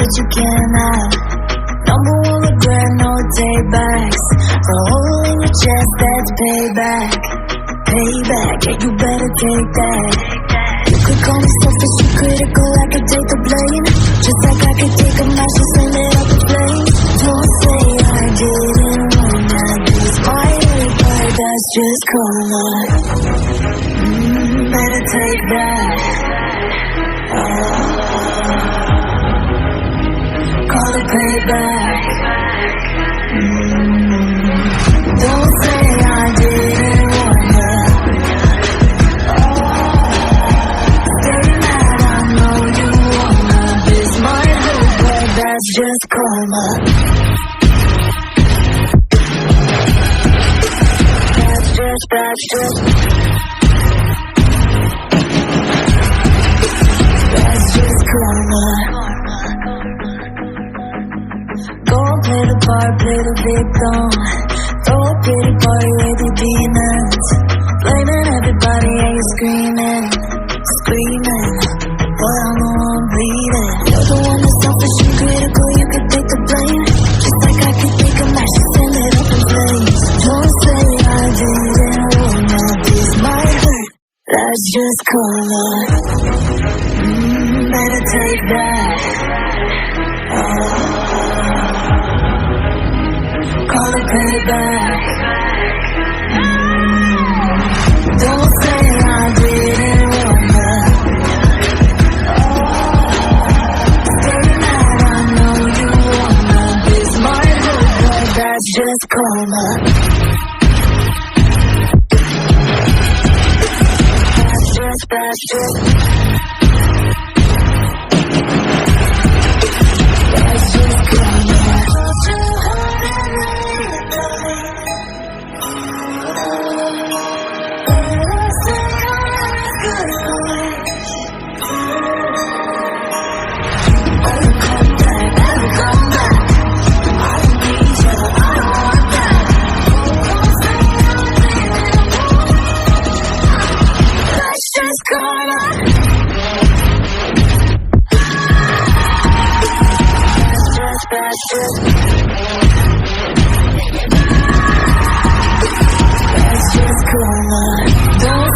what you cannot. Number one regret, no takebacks. The hole in your chest, that's payback. Payback, yeah, you better take that. You could call me selfish and critical, I could take the blame. Just like I could take a match and send it up in flames. Don't say I didn't want that. This might hurt, but that's just karma. Better take that. Call it payback. Don't say I didn't want that. Stay mad, I know you wanna. This might hurt, but that's just karma. That's just karma. Go play the part, play the victim. Throw a pity party with your demons. Blaming everybody and you're screaming. But I'm the one bleeding. You're the one that's selfish and critical, you could take the blame. Just like I could take a match and send it up in flames. Don't say I didn't want that. This might hurt, that's just karma. Better take that. Call it payback. Don't say I didn't want that. Stay mad, I know you wanna. This might hurt, but that's just karma. That's just karma. Don't